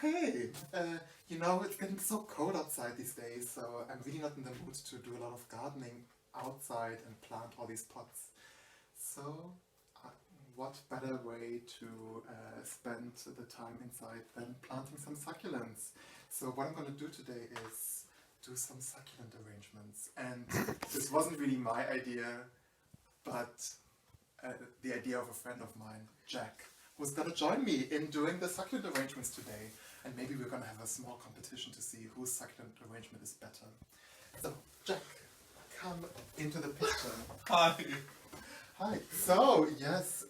hey, it's getting so cold outside these days, so I'm really not in the mood to do a lot of gardening outside and plant all these pots. So, what better way to spend the time inside than planting some succulents? So what I'm going to do today is do some succulent arrangements. And this wasn't really my idea, but the idea of a friend of mine, Jack, who's going to join me in doing the succulent arrangements today. And maybe we're going to have a small competition to see whose succulent arrangement is better. So, Jack, come into the picture. Hi. Hi. So, yes,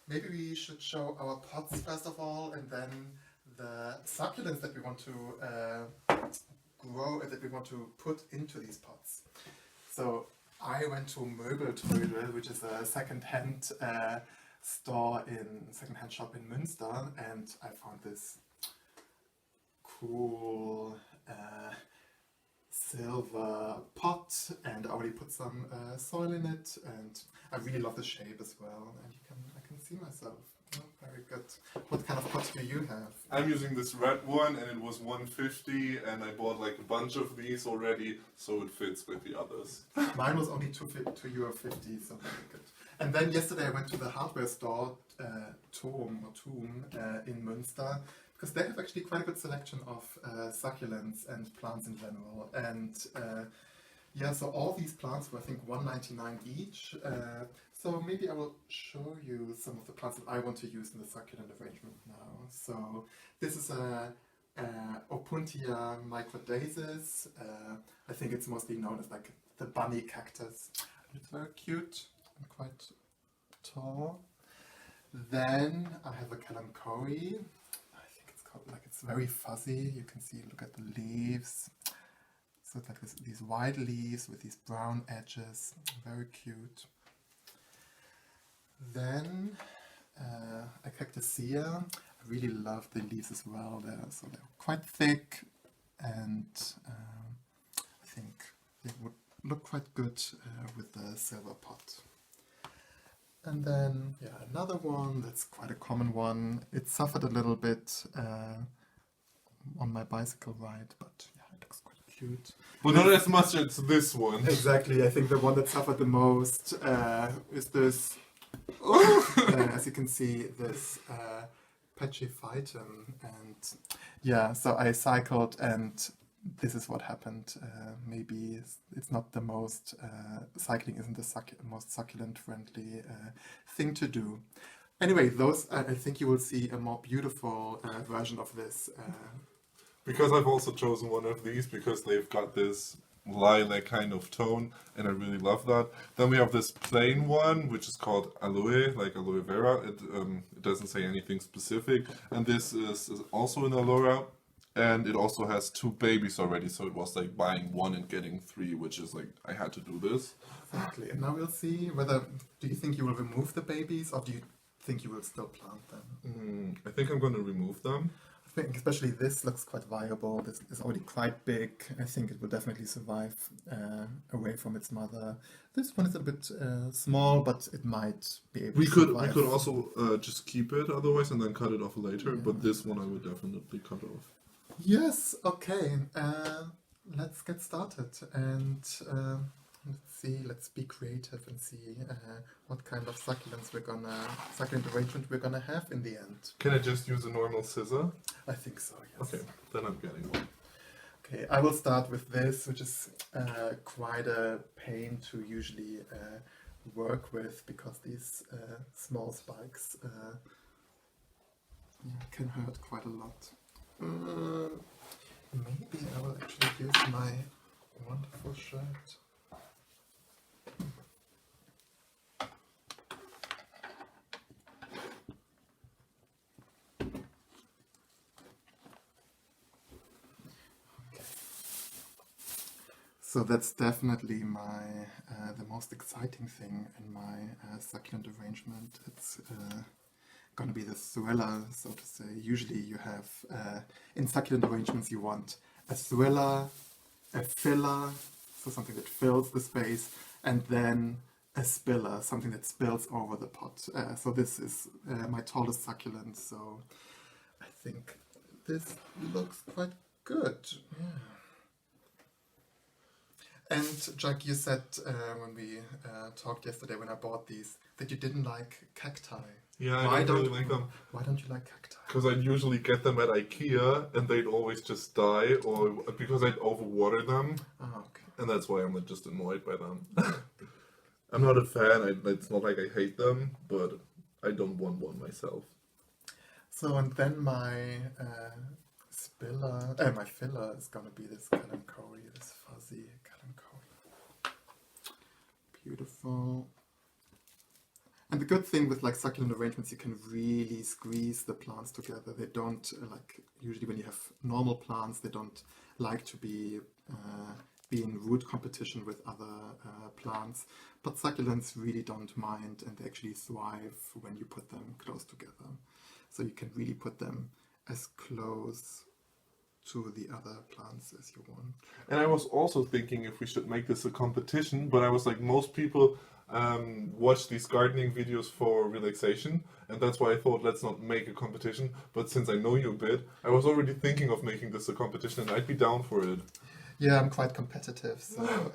maybe we should show our pots first of all, and then the succulents that we want to grow, that we want to put into these pots. So, I went to Möbeltrödel, which is a second-hand second-hand shop in Münster, and I found this cool silver pot, and I already put some soil in it, and I really love the shape as well, and I can see myself. Oh, very good. What kind of pot do you have? I'm using this red one, and it was 150, and I bought like a bunch of these already, so it fits with the others. Mine was only €2.50, so very good. And then yesterday I went to the hardware store, Tom in Münster, because they have actually quite a good selection of succulents and plants in general. And so all these plants were, I think, $1.99 each. So maybe I will show you some of the plants that I want to use in the succulent arrangement now. So this is a Opuntia microdasis. I think it's mostly known as like the bunny cactus. It's very cute and quite tall. Then I have a kalanchoe. I think it's called, like, it's very fuzzy. You can see, look at the leaves. So it's like these white leaves with these brown edges. Very cute. Then a cactusea. I really love the leaves as well. They're quite thick, and I think they would look quite good with the silver pot. And then another one that's quite a common one. It suffered a little bit on my bicycle ride, but it looks quite cute. But not as much as this one. Exactly. I think the one that suffered the most is this. As you can see, this Pachyphytum, and so I cycled, and this is what happened. Maybe it's not the most cycling isn't the most succulent friendly thing to do. Anyway, those I think you will see a more beautiful version of this. Because I've also chosen one of these because they've got this lilac kind of tone, and I really love that. Then we have this plain one, which is called aloe, like aloe vera. It doesn't say anything specific, and this is also an aloe, and it also has 2 babies already, so it was like buying 1 and getting 3, which is like, I had to do this. Exactly, and now we'll see whether, do you think you will remove the babies, or do you think you will still plant them? I think I'm going to remove them. I think especially this looks quite viable. This is already quite big. I think it will definitely survive away from its mother. This one is a bit small, but it might be able to survive. We could also just keep it otherwise and then cut it off later, but this one I would definitely cut off. Yes, okay. Let's get started, and let's be creative and see what kind of succulent arrangement we're gonna have in the end. Can I just use a normal scissor? I think so, yes. Okay, then I'm getting one. Okay, I will start with this, which is quite a pain to usually work with, because these small spikes can hurt quite a lot. Maybe I will actually use my wonderful shirt. So that's definitely the most exciting thing in my succulent arrangement. It's going to be the thriller, so to say. Usually you have, in succulent arrangements, you want a thriller, a filler, so something that fills the space, and then a spiller, something that spills over the pot. So this is my tallest succulent, so I think this looks quite good. Yeah. And Jack, you said when we talked yesterday when I bought these that you didn't like cacti. Yeah, I don't really like them. Why don't you like cacti? Because I'd usually get them at IKEA and they'd always just die, or because I'd overwater them, Okay. and that's why I'm just annoyed by them. I'm not a fan. It's not like I hate them, but I don't want one myself. So and then my my filler is gonna be this kalanchoe, this fuzzy kalanchoe. Beautiful. And the good thing with like succulent arrangements, you can really squeeze the plants together. They don't usually when you have normal plants, they don't like to be in root competition with other plants. But succulents really don't mind, and they actually thrive when you put them close together. So you can really put them as close to the other plants as you want. And I was also thinking if we should make this a competition, but I was like, most people watch these gardening videos for relaxation, and that's why I thought let's not make a competition. But since I know you a bit, I was already thinking of making this a competition, and I'd be down for it. Yeah, I'm quite competitive, so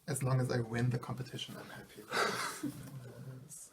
as long as I win the competition, I'm happy with this.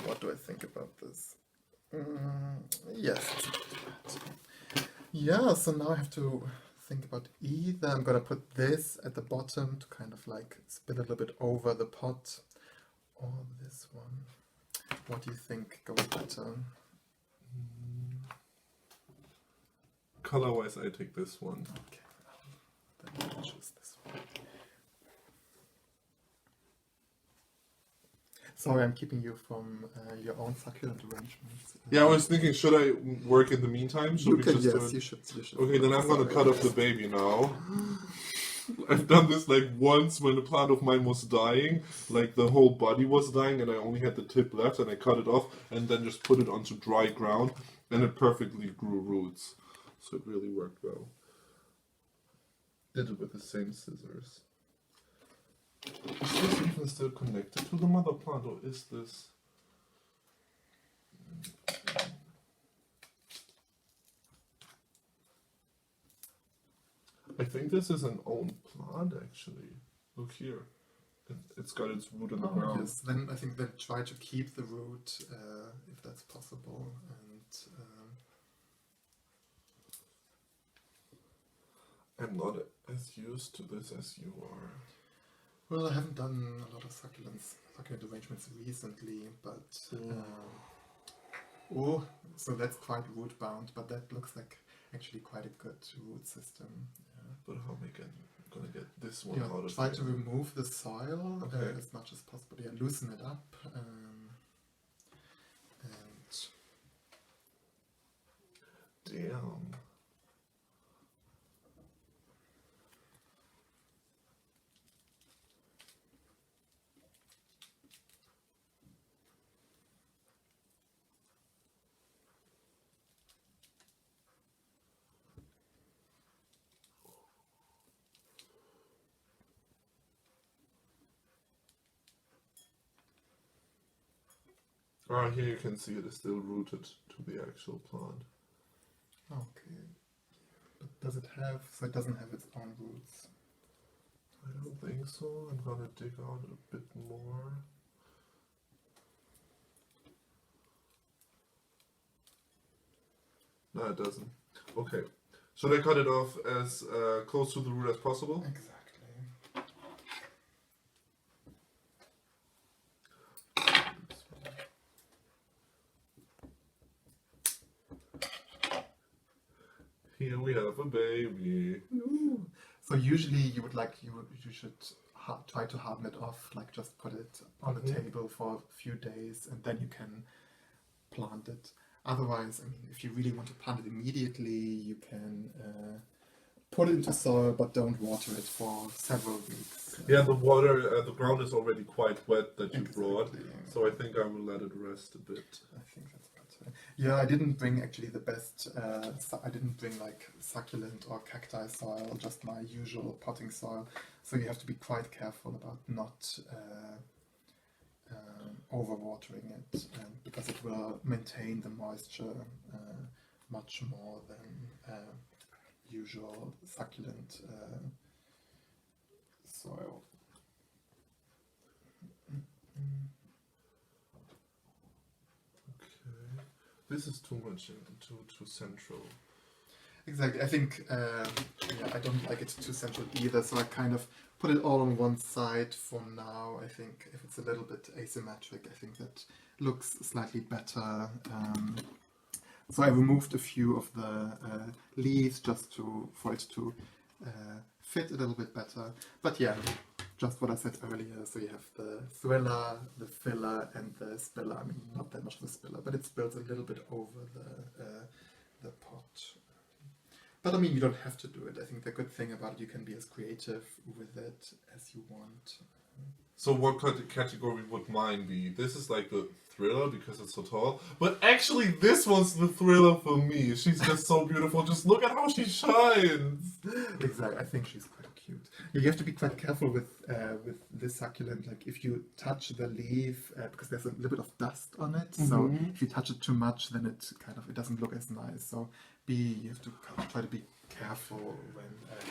What do I think about this? Yes, it's not bad. Yeah, so now I have to think about either I'm gonna put this at the bottom to kind of like spill a little bit over the pot, or this one. What do you think goes better? Color-wise, I take this one. Okay, then I'll choose this one. Sorry, I'm keeping you from your own succulent arrangements. Yeah, I was thinking, should I work in the meantime? Should we just do it? You should. Okay, then I'm gonna cut off the baby now. I've done this like once when a plant of mine was dying, like the whole body was dying and I only had the tip left, and I cut it off and then just put it onto dry ground, and it perfectly grew roots. So it really worked well. Did it with the same scissors. Is this even still connected to the mother plant, or is this... I think this is an own plant, actually. Look here. It's got its root in the ground. Yes, then I think then try to keep the root if that's possible. And I'm not as used to this as you are. well, I haven't done a lot of succulent arrangements recently, but so that's quite root bound, but that looks like actually quite a good root system. Yeah. But how am I gonna get this one out of try here? to remove the soil Okay. as much as possible. Yeah, loosen it up. Damn. Here you can see it is still rooted to the actual plant. Okay. But does it have, so it doesn't have its own roots? I don't think so. I'm gonna dig out a bit more. No, it doesn't. Okay. Should I cut it off as close to the root as possible? Exactly. Here we have a baby. Ooh. So usually you would you should try to harden it off, like just put it on the table for a few days and then you can plant it. Otherwise, I mean, if you really want to plant it immediately, you can put it into soil, but don't water it for several weeks. Yeah, the ground is already quite wet that you brought, so I think I will let it rest a bit. I think that's better. Yeah, I didn't bring actually the best, I didn't bring like succulent or cacti soil, just my usual potting soil. So you have to be quite careful about not overwatering it, because it will maintain the moisture much more than usual succulent soil. Okay. This is too much, too central. Exactly. I think I don't like it too central either, so I kind of put it all on one side for now. I think if it's a little bit asymmetric, I think that looks slightly better. So I removed a few of the leaves just for it to fit a little bit better. But yeah, just what I said earlier. So you have the thriller, the filler, and the spiller. I mean, not that much of a spiller, but it spills a little bit over the pot. But I mean, you don't have to do it. I think the good thing about it, you can be as creative with it as you want. So what category would mine be? This is like the thriller because it's so tall. But actually this one's the thriller for me. She's just so beautiful. Just look at how she shines. Exactly. I think she's quite cute. You have to be quite careful with this succulent. Like if you touch the leaf, because there's a little bit of dust on it. So if you touch it too much, then it doesn't look as nice. So you have to try to be careful when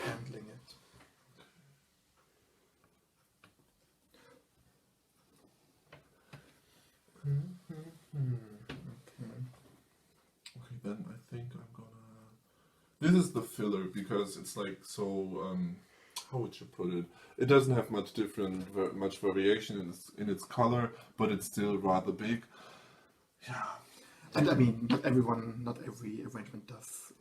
handling it. Okay, then I think I'm gonna... This is the filler because it's like so... how would you put it? It doesn't have much variation in its color, but it's still rather big. Yeah. And I mean, not every arrangement does.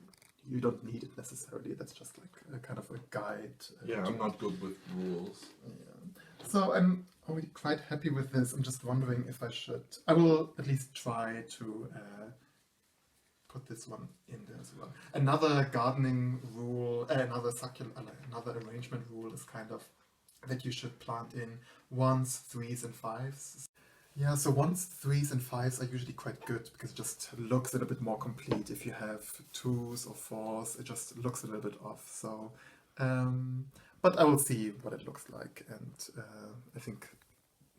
You don't need it necessarily. That's just like a kind of a guide. Yeah, I'm not good with rules. Yeah. So I'm already quite happy with this. I'm just wondering if I should. I will at least try to put this one in there as well. Another gardening rule, another arrangement rule is kind of that you should plant in 1s, 3s, and 5s. Yeah, so 1s, 3s, and 5s are usually quite good because it just looks a little bit more complete. If you have 2s or 4s, it just looks a little bit off. So, but I will see what it looks like, and I think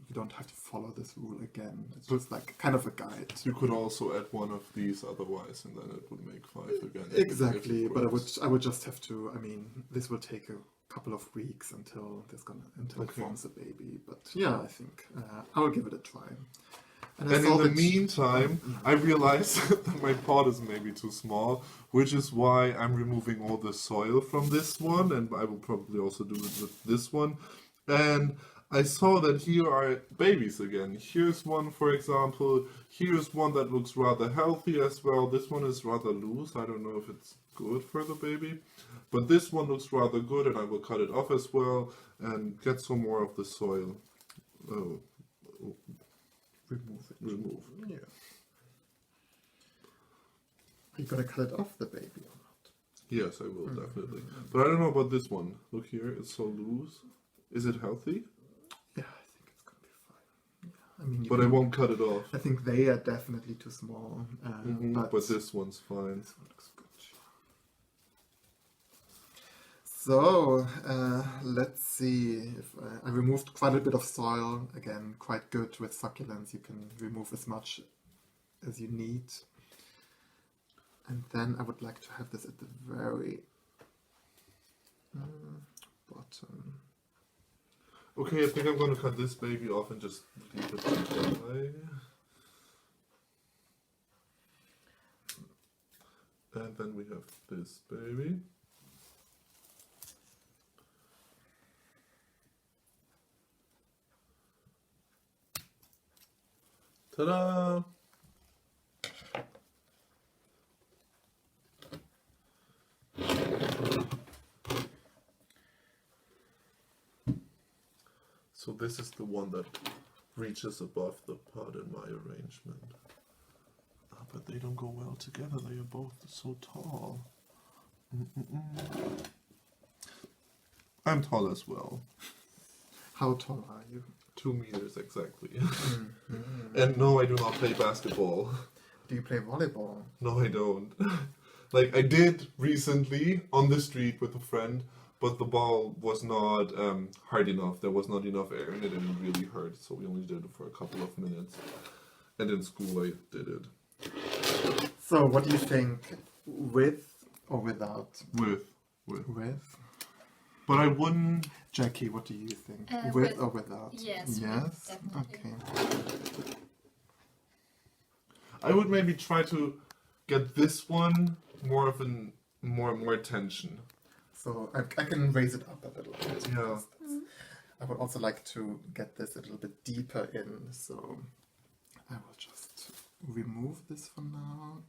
you don't have to follow this rule again. It's just like kind of a guide. You could also add one of these otherwise, and then it would make 5 again. Exactly, but I would just have to. I mean, this will take a couple of weeks until it forms a baby. But yeah, I think I will give it a try. And in the meantime, I realized that my pot is maybe too small, which is why I'm removing all the soil from this one, and I will probably also do it with this one. And I saw that here are babies again. Here's one, for example. Here's one that looks rather healthy as well. This one is rather loose. I don't know if it's good for the baby. But this one looks rather good, and I will cut it off as well and get some more of the soil. Remove. Yeah. Are you gonna cut it off the baby or not? Yes, I will, definitely. But I don't know about this one. Look here, it's so loose. Is it healthy? Yeah, I think it's gonna be fine. Yeah. I mean, but I won't cut it off. I think they are definitely too small. But this one's fine. This one looks good. So, let's see. If I removed quite a bit of soil. Again, quite good with succulents. You can remove as much as you need. And then I would like to have this at the very bottom. Okay, I think I'm going to cut this baby off and just leave it to dry. And then we have this baby. Ta-da! So this is the one that reaches above the pot in my arrangement. But they don't go well together, they are both so tall. I'm tall as well. How tall are you? 2 meters exactly. And no, I do not play basketball. Do you play volleyball? No, I don't. Like, I did recently on the street with a friend, but the ball was not hard enough. There was not enough air in it and it really hurt, so we only did it for a couple of minutes. and in school I did it. So, what do you think, with or without? With. With. But I wouldn't... Jackie, what do you think? With with- or without? Yes. Yes? Definitely. Okay. I would maybe try to get this one more attention. So, I can raise it up a little bit. Yeah. I would also like to get this a little bit deeper in, so I will just remove this for now.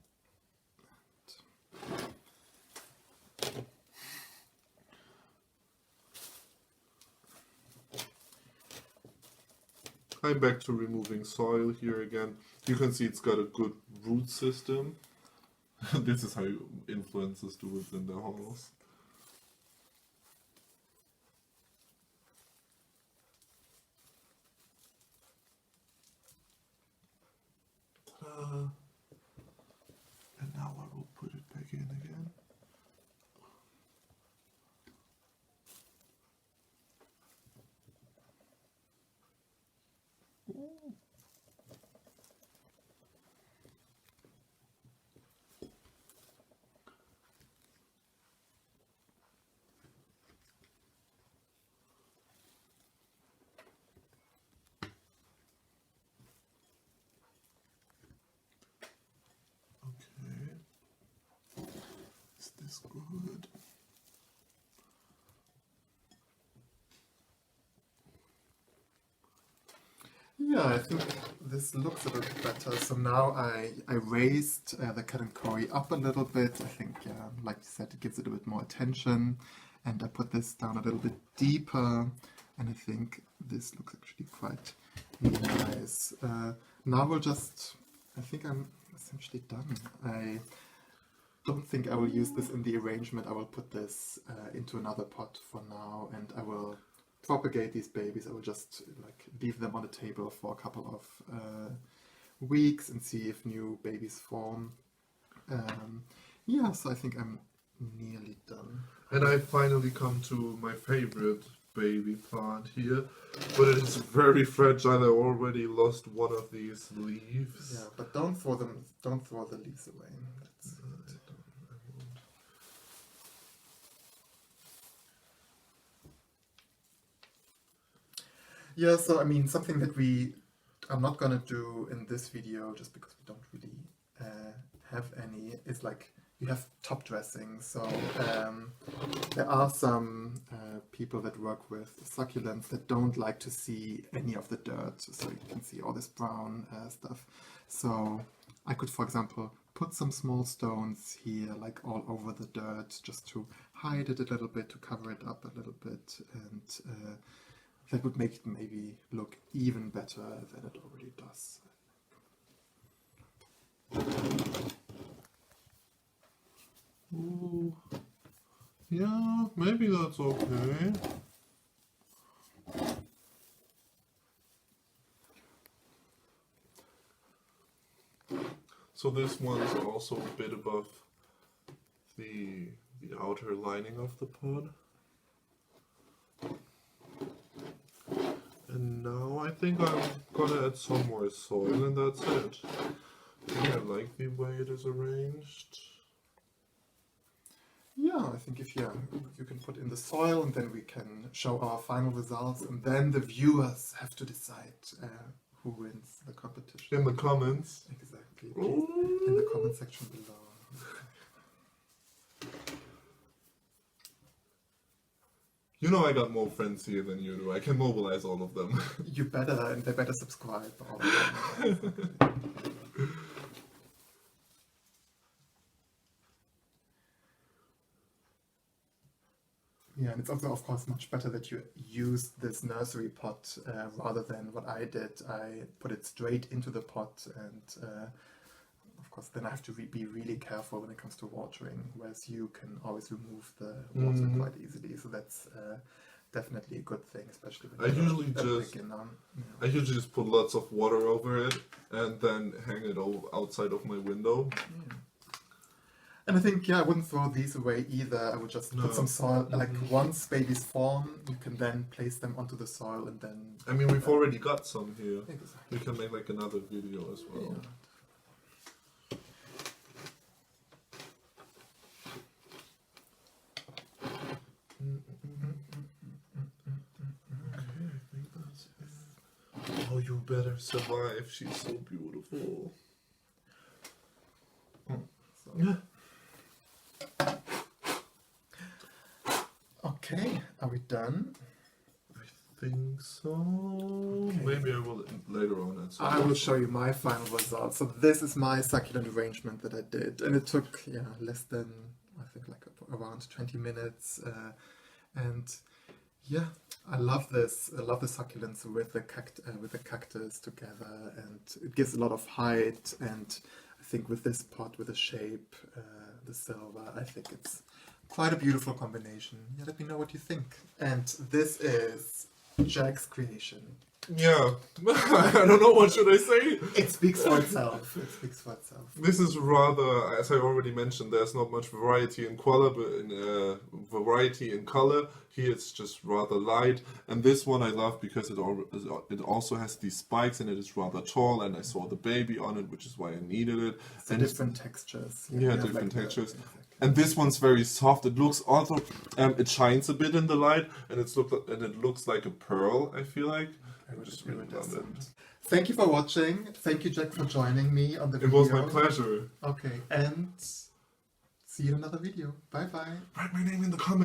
I'm back to removing soil here again. You can see it's got a good root system. This is how influencers do it in their halls. And now I will put it back in again. Okay. Is this good? Yeah, I think this looks a little better. So now I raised the Katenkori up a little bit. I think, like you said, it gives it a bit more attention. And I put this down a little bit deeper. And I think this looks actually quite nice. Now we'll just... I think I'm essentially done. I don't think I will use this in the arrangement. I will put this into another pot for now. And I will propagate these babies. I will just leave them on the table for a couple of weeks and see if new babies form. Yeah, so I think I'm nearly done. And I finally come to my favorite baby plant here, but it is very fragile. I already lost one of these leaves. Yeah, but don't throw the leaves away. That's Yeah, so I mean, something that I'm not gonna do in this video just because we don't really have any, is you have top dressing. So there are some people that work with succulents that don't like to see any of the dirt, so you can see all this brown stuff. So I could, for example, put some small stones here, all over the dirt, just to hide it a little bit, to cover it up a little bit, and that would make it maybe look even better than it already does. Ooh. Yeah, maybe that's okay. So this one's also a bit above the outer lining of the pod. And now I think I'm gonna add some more soil and that's it. I like the way it is arranged. Yeah, I think if you can put in the soil, and then we can show our final results, and then the viewers have to decide who wins the competition. In the comments. Exactly. Please, in the comment section below. You know I got more friends here than you do. I can mobilize all of them. You better, and they better subscribe. All of them. Yeah, and it's also, of course, much better that you use this nursery pot rather than what I did. I put it straight into the pot, and of course, then I have to be really careful when it comes to watering, whereas you can always remove the water quite easily. So that's definitely a good thing, especially when I usually just put lots of water over it and then hang it outside of my window. Yeah. And I think, yeah, I wouldn't throw these away either. I would just No. put some soil, like once babies form, you can then place them onto the soil and then... I mean, we've already got some here. Exactly. We can make like another video as well. Yeah. Okay, I think that's it. Oh, you better survive. She's so beautiful. So. Okay, are we done? I think so. Maybe I will later on add some. I will show you my final result. So this is my succulent arrangement that I did, and it took less than, I think, like around 20 minutes. And yeah, I love this. I love the succulents with the cactus together, and it gives a lot of height. And I think with this pot, with the shape, the silver, I think it's quite a beautiful combination. Yeah, let me know what you think. And this is Jack's creation. Yeah, I don't know what should I say. It speaks for itself. It speaks for itself. This is rather, as I already mentioned, there's not much variety in color, but in variety in color. Here it's just rather light, and this one I love because it also has these spikes and it is rather tall, and I saw the baby on it, which is why I needed it. So different textures. Yeah, different textures. And this one's very soft. It looks also, it shines a bit in the light, and it looks like a pearl. I feel like. I just really love it. Thank you for watching. Thank you, Jack, for joining me on the video. It was my pleasure. Okay, and see you in another video. Bye bye. Write my name in the comments.